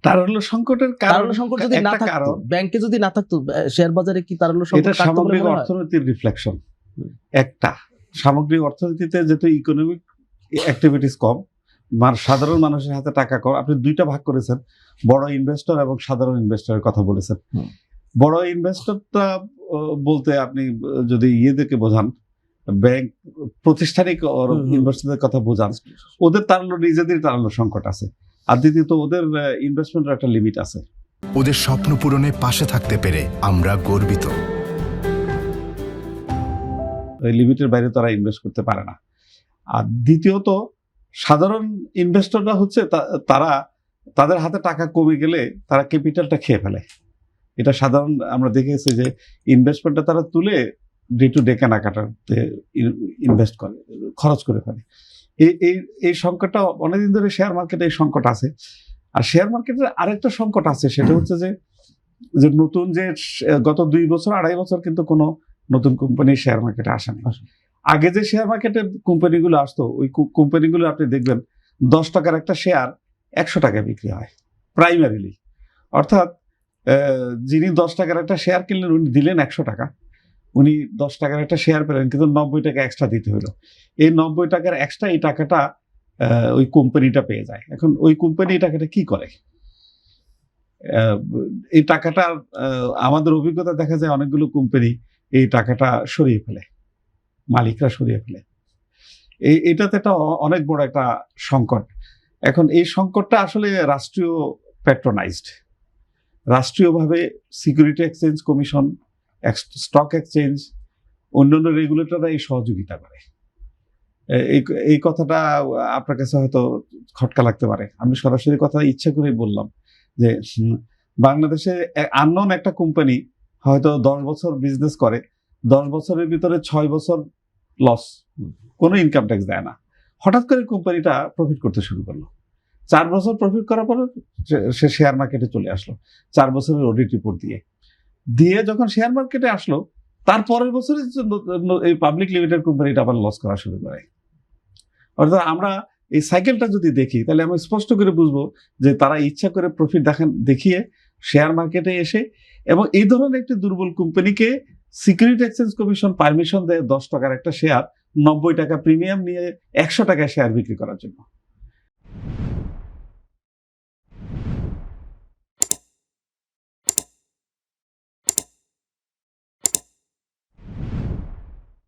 তারল্য সংকটের কারণ তারল্য সংকট যদি না থাকতো, ব্যাংকে যদি না থাকতো, শেয়ার বাজারে কি তারল্য সংকট এটা থাকতো বলে সামগ্রিক মনে হয়? অর্থনীতির রিফ্লেকশন। একটা সামগ্রিক অর্থনীতিতে যেহেতু ইকোনমিক অ্যাক্টিভিটিস কম, সাধারণ মানুষের হাতে টাকা কম, আপনি দুইটা ভাগ করেছেন, বড় ইনভেস্টর এবং সাধারণ ইনভেস্টরের কথা বলেছেন। বড় ইনভেস্টরটা বলতে আপনি যদি ইয়েদেরকে বোঝান, ব্যাংক প্রতিষ্ঠানিক ইনভেস্টরদের কথা বোঝান, ওদের তারল্য নিজেদের তারল্য সংকট আছে। আর দ্বিতীয়ত ওদের ইনভেস্টমেন্টের একটা লিমিট আছে। ওদের স্বপ্ন পূরণে পাশে থাকতে পেরে আমরা গর্বিত। ওই লিমিটের বাইরে তারা ইনভেস্ট করতে পারে না। আর দ্বিতীয়ত সাধারণ ইনভেস্টররা হচ্ছে তারা তাদের হাতে টাকা কমে গেলে তারা ক্যাপিটালটা খেয়ে ফেলে। এটা সাধারণ আমরা দেখেছি যে ইনভেস্টমেন্টটা তারা তুলে ডে টু ডে কেনাকাটাতে ইনভেস্ট করে, খরচ করে ফেলে। এই সংকটটা অনেকদিন ধরে শেয়ার মার্কেটে এই সংকট আছে। আর শেয়ার মার্কেটের আরেকটা সংকট আছে, সেটা হচ্ছে যে নতুন যে গত 2 বছর 2.5 বছর কিন্তু কোনো নতুন কোম্পানি শেয়ার মার্কেটে আসেনি। আগে যে শেয়ার মার্কেটের কোম্পানিগুলো আসতো, ওই কোম্পানিগুলো আপনি দেখবেন 10 টাকার একটা শেয়ার 100 টাকায় বিক্রি হয় প্রাইমারিলি। অর্থাৎ যিনি 10 টাকার একটা শেয়ার কিনলেন, উনি দিলেন 100 টাকা, উনি 10 টাকার একটা শেয়ার পেলেন, কিন্তু 90 টাকা এক্সট্রা দিতে হলো। এই 90 টাকার এক্সট্রা এই টাকাটা ওই কোম্পানিটা পেয়ে যায়। এখন ওই কোম্পানি এই টাকাটা কি করে? এই টাকাটা আমাদের অভিজ্ঞতা দেখা যায় অনেকগুলো কোম্পানি এই টাকাটা সরিয়ে ফেলে, মালিকরা সরিয়ে ফেলে। এটাতে একটা অনেক বড় একটা সংকট। এখন এই সংকটটা আসলে রাষ্ট্রীয় প্যাট্রোনাইজড। রাষ্ট্রীয়ভাবে security exchange commission, stock exchange, অন্যান্য রেগুলেটররা এই সহযোগিতা করে। এই কথাটা আপনার কাছে হয়তো খটকা লাগতে পারে। আমি সরাসরি কথা ইচ্ছা করেই বললাম যে বাংলাদেশে আননোন একটা কোম্পানি হয়তো 10 বছর বিজনেস করে, 10 বছরের ভিতরে 6 বছর লস, কোনো ইনকাম ট্যাক্স দেয় না। হঠাৎ করে কোম্পানিটা প্রফিট করতে শুরু করলো। 4 বছর প্রফিট করার পরে সে শেয়ার মার্কেটে চলে আসলো 4 বছরের অডিট রিপোর্ট দিয়ে যখন শেয়ার মার্কেটে আসলো, তার পরের বছরে এই পাবলিক লিমিটেড কোম্পানিটা আবার লস করা শুরু করে। অর্থাৎ আমরা এই সাইকেলটা যদি দেখি, তাহলে আমরা স্পষ্ট করে বুঝবো যে তারা ইচ্ছা করে প্রফিট দেখিয়ে শেয়ার মার্কেটে এসে, এবং এই ধরনের একটি দুর্বল কোম্পানিকে সিকিউরিটি এক্সচেঞ্জ কমিশন পারমিশন দেয় 10 টাকার একটা শেয়ার 90 টাকা প্রিমিয়াম নিয়ে 100 টাকায় শেয়ার বিক্রি করার জন্য।